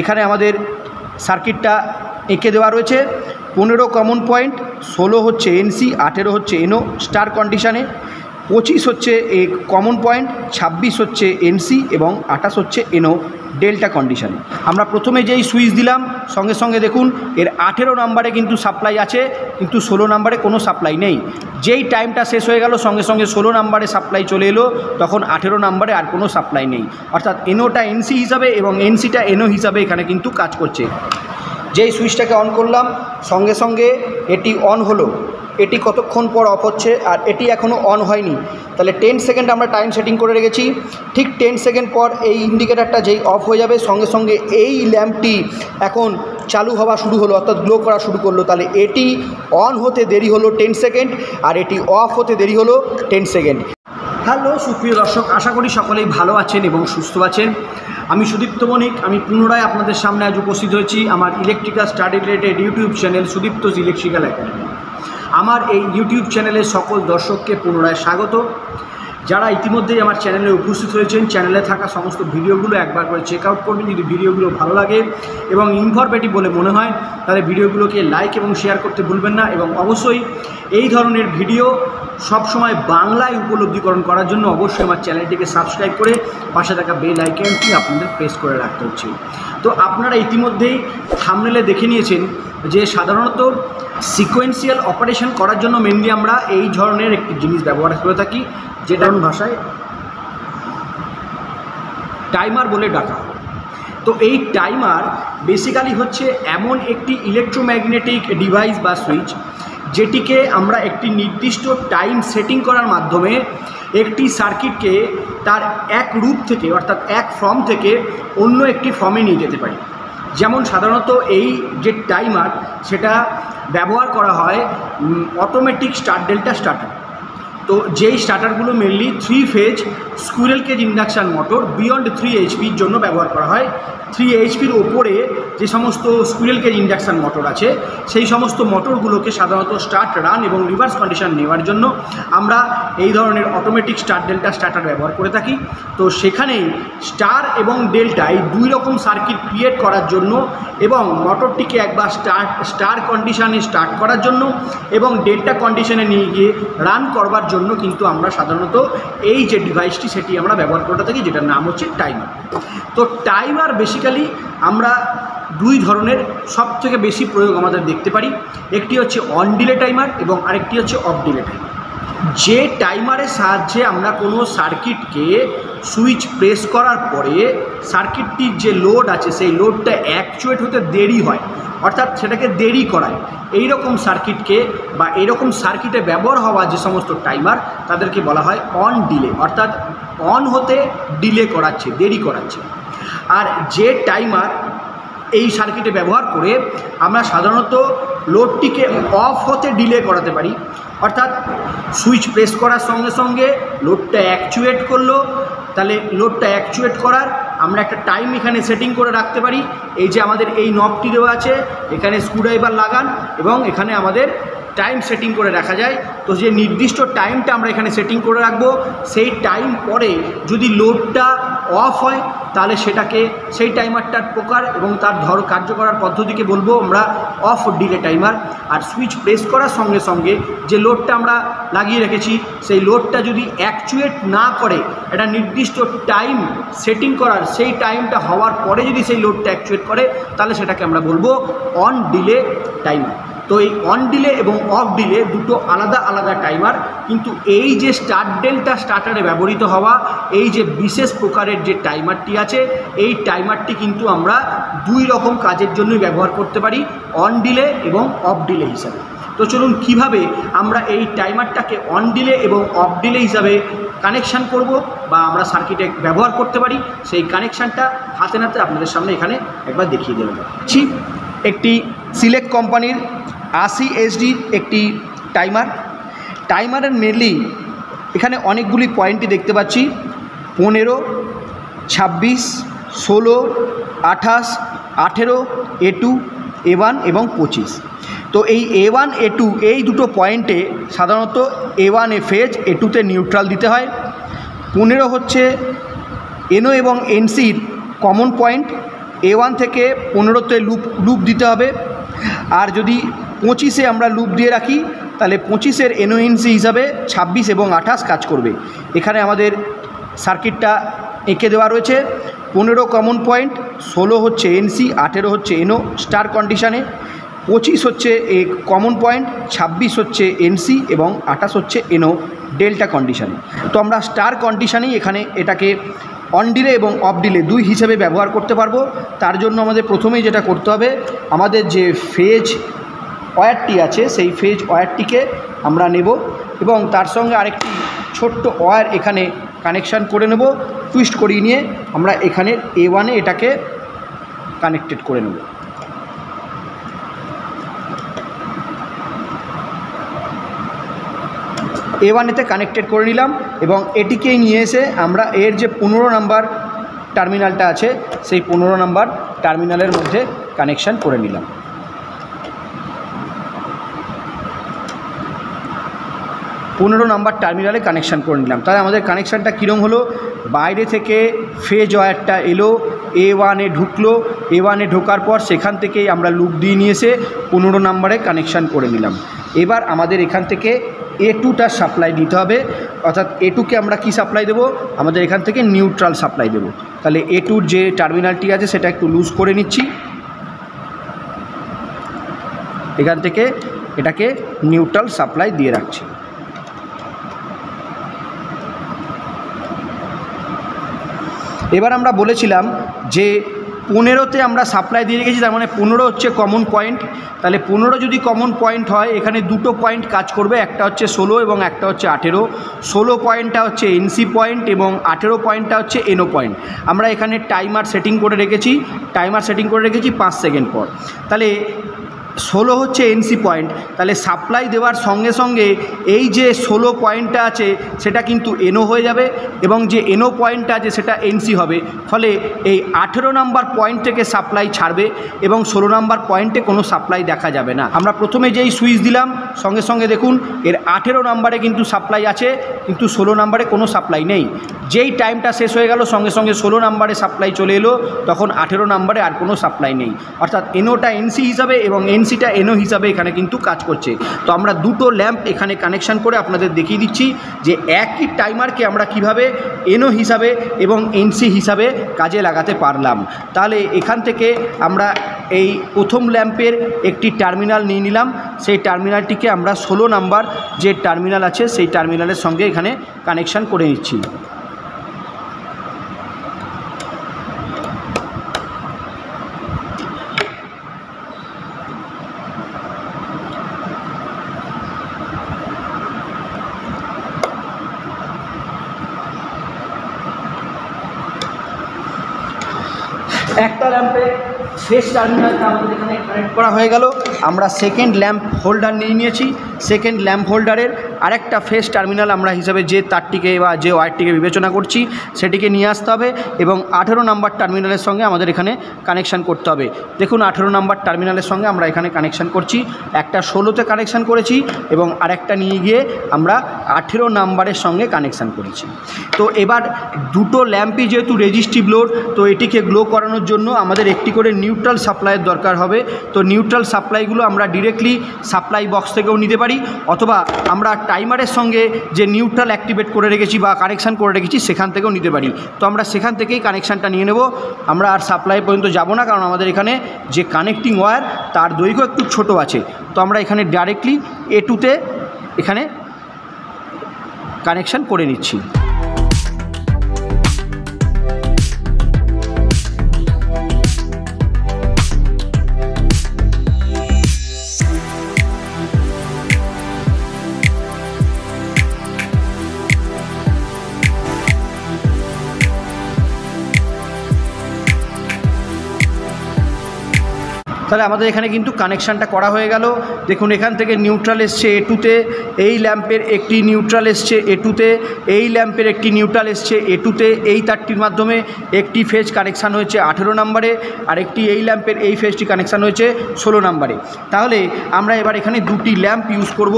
এখানে আমাদের সার্কিটটা এঁকে দেওয়া রয়েছে। 15 কমন পয়েন্ট, 16 হচ্ছে এনসি, 18 হচ্ছে এনও স্টার কন্ডিশানে, 25 হচ্ছে এ কমন পয়েন্ট, 26 হচ্ছে এনসি এবং 28 হচ্ছে এনও ডেল্টা কন্ডিশানে। আমরা প্রথমে যেই সুইচ দিলাম সঙ্গে সঙ্গে দেখুন এর 18 নাম্বারে কিন্তু সাপ্লাই আছে, কিন্তু 16 নাম্বারে কোনো সাপ্লাই নেই। যেই টাইমটা শেষ হয়ে গেল সঙ্গে সঙ্গে 16 নাম্বারে সাপ্লাই চলে এলো, তখন 18 নাম্বারে আর কোনো সাপ্লাই নেই। অর্থাৎ এনওটা এনসি হিসাবে এবং এনসিটা এনও হিসাবে এখানে কিন্তু কাজ করছে। যেই সুইচটাকে অন করলাম সঙ্গে সঙ্গে এটি অন হলো। এটি কতক্ষণ পর অফ হচ্ছে, আর এটি এখনও অন হয়নি, তাহলে 10 সেকেন্ড আমরা টাইম সেটিং করে রেখেছি। ঠিক 10 সেকেন্ড পর এই ইন্ডিকেটারটা যেই অফ হয়ে যাবে সঙ্গে সঙ্গে এই ল্যাম্পটি এখন চালু হওয়া শুরু হলো, অর্থাৎ গ্লো করা শুরু করলো। তাহলে এটি অন হতে দেরি হলো 10 সেকেন্ড আর এটি অফ হতে দেরি হলো 10 সেকেন্ড। হ্যালো সুপ্রিয় দর্শক, আশা করি সকলেই ভালো আছেন এবং সুস্থ আছেন। আমি সুদীপ্ত বণিক, আমি পুনরায় আপনাদের সামনে আজ উপস্থিত হয়েছি আমার electrical study related YouTube channel Sudipta's electrical academy. আমার এই ইউটিউব চ্যানেলের সকল দর্শককে পুনরায় স্বাগত। যারা ইতিমধ্যেই আমার চ্যানেলে উপস্থিত হয়েছেন, চ্যানেলে থাকা সমস্ত ভিডিওগুলো একবার করে চেক আউট করবেন। যদি ভিডিওগুলো ভালো লাগে এবং ইনফরমেটিভ বলে মনে হয় তাহলে ভিডিওগুলোকে লাইক এবং শেয়ার করতে ভুলবেন না। এবং অবশ্যই এই ধরনের ভিডিও সবসময় বাংলায় উপলব্ধিকরণ করার জন্য অবশ্যই আমার চ্যানেলটিকে সাবস্ক্রাইব করে পাশে থাকা বেল আইকনটি আপনাদের প্রেস করে রাখতে হচ্ছে। তো আপনারা ইতিমধ্যেই থাম্বনেলে দেখে নিয়েছেন যে সাধারণত সিকোয়েন্সিয়াল অপারেশন করার জন্য মেনলি আমরা এই ধরনের একটি জিনিস ব্যবহার করে থাকি, যেটা ভাষায় টাইমার বলে ডাকা হয়। তো এই টাইমার বেসিক্যালি হচ্ছে এমন একটি ইলেকট্রোম্যাগনেটিক ডিভাইস বা সুইচ যেটিকে আমরা একটি নির্দিষ্ট টাইম সেটিং করার মাধ্যমে একটি সার্কিটকে তার এক রূপ থেকে অর্থাৎ এক ফর্ম থেকে অন্য একটি ফর্মে নিয়ে যেতে পারি। যেমন সাধারণত এই যে টাইমার সেটা ব্যবহার করা হয় অটোমেটিক স্টার ডেল্টা স্টার্টার। তো যেই স্টার্টারগুলো mainly 3 phase squirrel cage induction motor beyond 3 এইচপির জন্য ব্যবহার করা হয়। 3 এইচপির ওপরে যে সমস্ত স্কুইরেল কেজ ইন্ডাকশান মোটর আছে সেই সমস্ত মোটরগুলোকে সাধারণত স্টার্ট, রান এবং রিভার্স কন্ডিশন নেওয়ার জন্য আমরা এই ধরনের অটোমেটিক স্টার ডেল্টা স্টার্টার ব্যবহার করে থাকি। তো সেখানেই স্টার এবং ডেল্টা এই দুই রকম সার্কিট ক্রিয়েট করার জন্য এবং মোটরটিকে একবার স্টার কন্ডিশনে স্টার্ট করার জন্য এবং ডেল্টা কন্ডিশনে নিয়ে গিয়ে রান করবার জন্য কিন্তু আমরা সাধারণত এই যে ডিভাইসটি সেটি আমরা ব্যবহার করে থাকি, যেটার নাম হচ্ছে টাইমার। তো টাইমার বেসিক্যালি আমরা দুই ধরনের সব থেকে বেশি প্রয়োগ আমাদের দেখতে পারি। একটি হচ্ছে অন ডিলে টাইমার এবং আরেকটি হচ্ছে অফ ডিলে টাইমার। যে টাইমারের সাহায্যে আমরা কোনো সার্কিটকে সুইচ প্রেস করার পরে সার্কিটটির যে লোড আছে সেই লোডটা অ্যাকচুয়েট হতে দেরি হয়, অর্থাৎ সেটাকে দেরি করায়, এই রকম সার্কিটকে বা এইরকম সার্কিটে ব্যবহার হওয়া যে সমস্ত টাইমার তাদেরকে বলা হয় অন ডিলে, অর্থাৎ অন হতে ডিলে করাচ্ছে, দেরি করাচ্ছে। আর যে টাইমার এই সার্কিটে ব্যবহার করে আমরা সাধারণত লোডটিকে অফ হতে ডিলে করাতে পারি, অর্থাৎ সুইচ প্রেস করার সঙ্গে সঙ্গে লোডটা অ্যাকচুয়েট করলো, তাহলে লোডটা অ্যাকচুয়েট করার আমরা একটা টাইম এখানে সেটিং করে রাখতে পারি। এই যে আমাদের এই নবটি দেওয়া আছে, এখানে স্ক্রুড্রাইভার লাগান এবং এখানে আমাদের টাইম সেটিং করে রাখা যায়। তো যে নির্দিষ্ট টাইমটা আমরা এখানে সেটিং করে রাখবো, সেই টাইম পরে যদি লোডটা অফ হয় তাহলে সেটাকে সেই টাইমারটার প্রকার এবং তার কার্য করার পদ্ধতিকে বলবো আমরা অফ ডিলে টাইমার। আর সুইচ প্রেস করার সঙ্গে সঙ্গে যে লোডটা আমরা লাগিয়ে রেখেছি সেই লোডটা যদি অ্যাকচুয়েট না করে, একটা নির্দিষ্ট টাইম সেটিং করার সেই টাইমটা হওয়ার পরে যদি সেই লোডটা অ্যাকচুয়েট করে তাহলে সেটাকে আমরা বলবো অন ডিলে টাইমার। তো এই অন ডিলে এবং অফ ডিলে দুটো আলাদা আলাদা টাইমার, কিন্তু এই যে স্টার ডেল্টা স্টার্টারে ব্যবহৃত হওয়া এই যে বিশেষ প্রকারের যে টাইমারটি আছে এই টাইমারটি কিন্তু আমরা দুই রকম কাজের জন্যই ব্যবহার করতে পারি, অন ডিলে এবং অফ ডিলে হিসাবে। তো চলুন কিভাবে আমরা এই টাইমারটাকে অন ডিলে এবং অফ ডিলে হিসাবে কানেকশান করব বা আমরা সার্কিটে ব্যবহার করতে পারি সেই কানেকশানটা হাতে নাতে আপনাদের সামনে এখানে একবার দেখিয়ে দেওয়া যাচ্ছে। একটি সিলেক্ট কোম্পানির 80 SD একটি টাইমারের মেনলি এখানে অনেকগুলি পয়েন্টই দেখতে পাচ্ছি, 15, 26, 16, 28, 18, A2, A1 এবং 25। তো এই A1, A2 এই দুটো পয়েন্টে সাধারণত A1 এ ফেজ, A2তে নিউট্রাল দিতে হয়। 15 হচ্ছে এনও এবং এনসির কমন পয়েন্ট, A1 থেকে 15-তে লুপ দিতে হবে। আর যদি 25-এ আমরা লুপ দিয়ে রাখি তাহলে 25-এর এনওএনসি হিসাবে 26 এবং 28 কাজ করবে। এখানে আমাদের সার্কিটটা এঁকে দেওয়া রয়েছে। 15 কমন পয়েন্ট, 16 হচ্ছে এনসি, 18 হচ্ছে এনও স্টার কন্ডিশানে, 25 হচ্ছে এ কমন পয়েন্ট, 26 হচ্ছে এনসি এবং 28 হচ্ছে এনও ডেল্টা কন্ডিশানে। তো আমরা স্টার কন্ডিশানেই এখানে এটাকে অন ডিলে এবং অফ ডিলে দুই হিসেবে ব্যবহার করতে পারবো। তার জন্য আমাদের প্রথমেই যেটা করতে হবে, আমাদের যে ফেজ ওয়্যারটি আছে সেই ফেজ ওয়্যারটিকে আমরা নেব এবং তার সঙ্গে আরেকটি ছোট্ট ওয়্যার এখানে কানেকশান করে নেব। টুইস্ট করিয়ে নিয়ে আমরা এখানে A1-এ এটাকে কানেক্টেড করে নেব। A1-এতে কানেক্টেড করে নিলাম এবং এটিকেই নিয়ে এসে আমরা এর যে 15 নাম্বার টার্মিনালটা আছে সেই 15 নাম্বার টার্মিনালের মধ্যে কানেকশান করে নিলাম। পনেরো নাম্বার টার্মিনালে কানেকশান করে নিলাম। তাহলে আমাদের কানেকশানটা কীরকম হলো, বাইরে থেকে ফেজ ওয়্যারটা এলো, A1-এ ঢুকলো, A1-এ ঢোকার পর সেখান থেকেই আমরা লুপ দিয়ে নিয়ে এসে 15 নাম্বারে কানেকশান করে নিলাম। এবার আমাদের এখান থেকে A2-টা সাপ্লাই দিতে হবে, অর্থাৎ A2-কে আমরা কি সাপ্লাই দেবো, আমাদের এখান থেকে নিউট্রাল সাপ্লাই দেবো। তাহলে A2-র যে টার্মিনালটি আছে সেটা একটু লুজ করে নিচ্ছি, এখান থেকে এটাকে নিউট্রাল সাপ্লাই দিয়ে রাখছি। এবার আমরা বলেছিলাম যে 15-তে আমরা সাপ্লাই দিয়ে রেখেছি, তার মানে 15 হচ্ছে কমন পয়েন্ট। তাহলে 15 যদি কমন পয়েন্ট হয়, এখানে দুটো পয়েন্ট কাজ করবে, একটা হচ্ছে 16 এবং একটা হচ্ছে 18। 16 পয়েন্টটা হচ্ছে এনসি পয়েন্ট এবং 18 পয়েন্টটা হচ্ছে এনও পয়েন্ট। আমরা এখানে টাইমার সেটিং করে রেখেছি, 5 সেকেন্ড পর। তাহলে 16 হচ্ছে এনসি পয়েন্ট, তাহলে সাপ্লাই দেওয়ার সঙ্গে সঙ্গে এই যে 16 পয়েন্টটা আছে সেটা কিন্তু এনও হয়ে যাবে এবং যে এনও পয়েন্টটা আছে সেটা এনসি হবে। ফলে এই 18 নাম্বার পয়েন্ট থেকে সাপ্লাই ছাড়বে এবং 16 নাম্বার পয়েন্টে কোনো সাপ্লাই দেখা যাবে না। আমরা প্রথমে যেই সুইচ দিলাম সঙ্গে সঙ্গে দেখুন এর 18 নাম্বারে কিন্তু সাপ্লাই আছে, কিন্তু 16 নাম্বারে কোনো সাপ্লাই নেই। যেই টাইমটা শেষ হয়ে গেল সঙ্গে সঙ্গে 16 নাম্বারে সাপ্লাই চলে এলো, তখন 18 নাম্বারে আর কোনো সাপ্লাই নেই। অর্থাৎ এনওটা এনসি হিসাবে এবং এনসিটা এনও হিসাবে এখানে কিন্তু কাজ করছে। তো আমরা দুটো ল্যাম্প এখানে কানেকশান করে আপনাদের দেখিয়ে দিচ্ছি যে একই টাইমারকে আমরা কিভাবে এনও হিসাবে এবং এনসি হিসাবে কাজে লাগাতে পারলাম। তাহলে এখান থেকে আমরা এই প্রথম ল্যাম্পের একটি টার্মিনাল নিয়ে নিলাম, সেই টার্মিনালটিকে আমরা 16 নাম্বার যে টার্মিনাল আছে সেই টার্মিনালের সঙ্গে এখানে কানেকশান করে নিচ্ছি। একটা ল্যাম্পে ফেস টার্মিনালটা আমাদের এখানে কানেক্ট করা হয়ে গেল। আমরা সেকেন্ড ল্যাম্প হোল্ডার নিয়ে নিয়েছি, সেকেন্ড ল্যাম্প হোল্ডারের আরেকটা ফেস টার্মিনাল আমরা হিসাবে যে তারটিকে বা যে ওয়্যারটিকে বিবেচনা করছি সেটিকে নিয়ে আসতে হবে এবং 18 নাম্বার টার্মিনালের সঙ্গে আমাদের এখানে কানেকশান করতে হবে। দেখুন 18 নাম্বার টার্মিনালের সঙ্গে আমরা এখানে কানেকশান করছি, একটা 16-তে কানেকশান করেছি এবং আরেকটা নিয়ে গিয়ে আমরা 18 নাম্বারের সঙ্গে কানেকশান করেছি। তো এবার দুটো ল্যাম্পই যেহেতু রেজিস্টিভ লোড, তো এটিকে গ্লো করানোর জন্য আমাদের একটি করে নিউট্রাল সাপ্লাইয়ের দরকার হবে। তো নিউট্রাল সাপ্লাইগুলো আমরা ডিরেক্টলি সাপ্লাই বক্স থেকেও নিতে পারি, অথবা আমরা টাইমারের সঙ্গে যে নিউট্রাল অ্যাক্টিভেট করে রেখেছি বা কানেকশান করে রেখেছি সেখান থেকেও নিতে পারি। তো আমরা সেখান থেকেই কানেকশানটা নিয়ে নেব, আমরা আর সাপ্লাই পর্যন্ত যাব না, কারণ আমাদের এখানে যে কানেক্টিং ওয়্যার তার দৈর্ঘ্য একটু ছোট আছে। তো আমরা এখানে ডাইরেক্টলি A2-তে এখানে কানেকশান করে নিচ্ছি। তাহলে আমাদের এখানে কিন্তু কানেকশানটা করা হয়ে গেল। দেখুন এখান থেকে নিউট্রাল এসছে A2-তে, এই ল্যাম্পের একটি নিউট্রাল এসছে A2-তে, এই ল্যাম্পের একটি নিউট্রাল এসছে A2-তে, এই তারটির মাধ্যমে একটি ফেজ কানেকশান হয়েছে 18 নাম্বারে আর একটি এই ল্যাম্পের এই ফেজটি কানেকশান হয়েছে 16 নাম্বারে। তাহলে আমরা এবার এখানে দুটি ল্যাম্প ইউজ করব,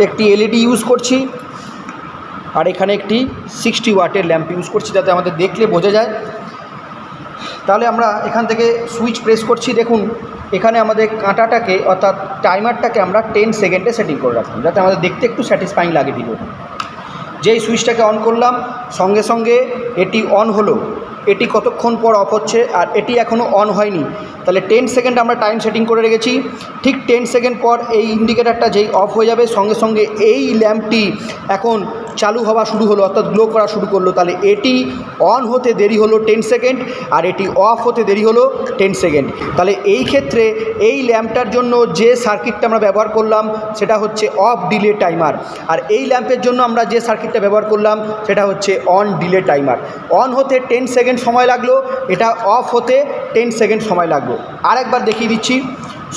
একটি LED ইউজ করছি আর এখানে একটি 60 ওয়াটের ল্যাম্প ইউজ করছি, যাতে আমাদের দেখলে বোঝা যায়। তাহলে আমরা এখান থেকে সুইচ প্রেস করছি। দেখুন এখানে আমাদের কাঁটাটাকে অর্থাৎ টাইমারটাকে আমরা 10 সেকেন্ডে সেটিং করে রাখলাম, যাতে আমাদের দেখতে একটু স্যাটিসফাইং লাগে ভিডিওটা। যেই সুইচটাকে অন করলাম সঙ্গে সঙ্গে এটি অন হলো। এটি কতক্ষণ পর অফ হচ্ছে, আর এটি এখনও অন হয়নি, তাহলে 10 সেকেন্ড আমরা টাইম সেটিং করে রেখেছি। ঠিক 10 সেকেন্ড পর এই ইন্ডিকেটারটা যেই অফ হয়ে যাবে সঙ্গে সঙ্গে এই ল্যাম্পটি এখন চালু হওয়া শুরু হলো, অর্থাৎ গ্লো করা শুরু করলো। তাহলে এটি অন হতে দেরি হলো 10 সেকেন্ড, আর এটি অফ হতে দেরি হলো 10 সেকেন্ড। তাহলে এই ক্ষেত্রে এই ল্যাম্পটার জন্য যে সার্কিটটা আমরা ব্যবহার করলাম সেটা হচ্ছে অফ ডিলে টাইমার, আর এই ল্যাম্পের জন্য আমরা যে সার্কিটটা ব্যবহার করলাম সেটা হচ্ছে অন ডিলে টাইমার। অন হতে 10 সেকেন্ড সময় লাগলো, এটা অফ হতে 10 সেকেন্ড সময় লাগলো। আরেকবার দেখিয়ে দিচ্ছি,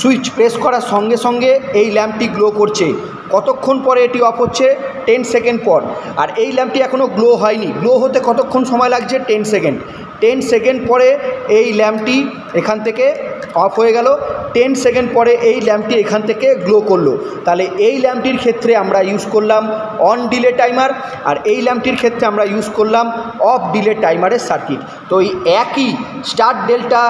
সুইচ প্রেস করার সঙ্গে সঙ্গে এই ল্যাম্পটি গ্লো করছে। কতক্ষণ পরে এটি অফ হচ্ছে? 10 সেকেন্ড পর। আর এই ল্যাম্পটি এখনও গ্লো হয়নি, গ্লো হতে কতক্ষণ সময় লাগছে? 10 সেকেন্ড। 10 সেকেন্ড পরে এই ল্যাম্পটি এখান থেকে অফ হয়ে গেল, 10 সেকেন্ড পরে এই ল্যাম্পটি এখান থেকে গ্লো করলো। তাহলে এই ল্যাম্পটির ক্ষেত্রে আমরা ইউজ করলাম অন ডিলে টাইমার, আর এই ল্যাম্পটির ক্ষেত্রে আমরা ইউজ করলাম অফ ডিলে টাইমারের সার্কিট। তো এই একই স্টার্ট ডেল্টা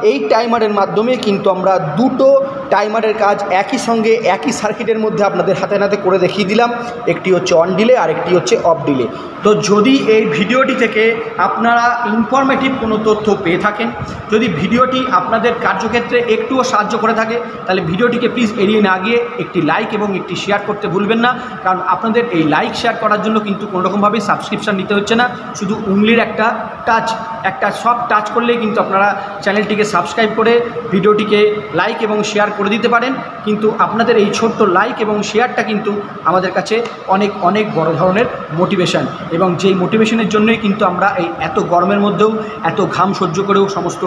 এই টাইমারের মাধ্যমে কিন্তু আমরা দুটো টাইমারের কাজ একই সঙ্গে একই সার্কিটের মধ্যে আপনাদের হাতে নাতে করে দেখিয়ে দিলাম। একটি হচ্ছে অন ডিলে আর একটি হচ্ছে অফ ডিলে। তো যদি এই ভিডিওটি থেকে আপনারা ইনফরমেটিভ কোনো তথ্য পেয়ে থাকেন, যদি ভিডিওটি আপনাদের কার্যক্ষেত্রে একটুও সাহায্য করে থাকে, তাহলে ভিডিওটিকে প্লিজ এড়িয়ে না গিয়ে একটি লাইক এবং একটি শেয়ার করতে ভুলবেন না। কারণ আপনাদের এই লাইক শেয়ার করার জন্য কিন্তু কোনোরকমভাবেই সাবস্ক্রিপশান নিতে হচ্ছে না, শুধু উংলির একটা সব টাচ করলেই কিন্তু আপনারা চ্যানেলটিকে সাবস্ক্রাইব করে ভিডিওটিকে লাইক এবং শেয়ার করে দিতে পারেন। কিন্তু আপনাদের এই ছোট্ট লাইক এবং শেয়ারটা কিন্তু আমাদের কাছে অনেক অনেক বড় ধরনের মোটিভেশান, এবং যেই মোটিভেশনের জন্যই কিন্তু আমরা এই এত গরমের মধ্যেও এত ঘাম সহ্য করেও সমস্ত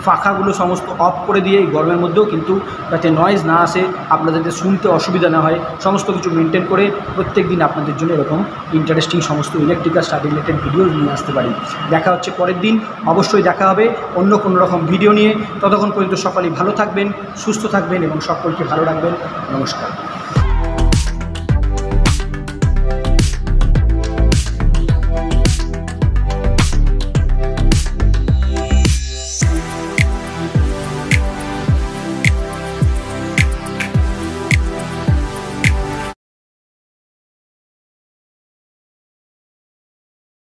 পাখাগুলো সমস্ত অফ করে দিয়ে এই গরমের মধ্যেও কিন্তু যাতে নয়েজ না আসে, আপনাদের যাতে শুনতে অসুবিধা না হয়, সমস্ত কিছু মেনটেন করে প্রত্যেক দিন আপনাদের জন্য এরকম ইন্টারেস্টিং সমস্ত ইলেকট্রিক্যাল স্টাডি রিলেটেড ভিডিও নিয়ে আসতে পারি। দেখা হচ্ছে পরের দিন, অবশ্যই দেখা হবে অন্য কোনো রকম ভিডিও নিয়ে। ততক্ষণ পর্যন্ত সকলেই ভালো থাকবেন, সুস্থ থাকবেন এবং সকলকে ভালো রাখবেন। নমস্কার।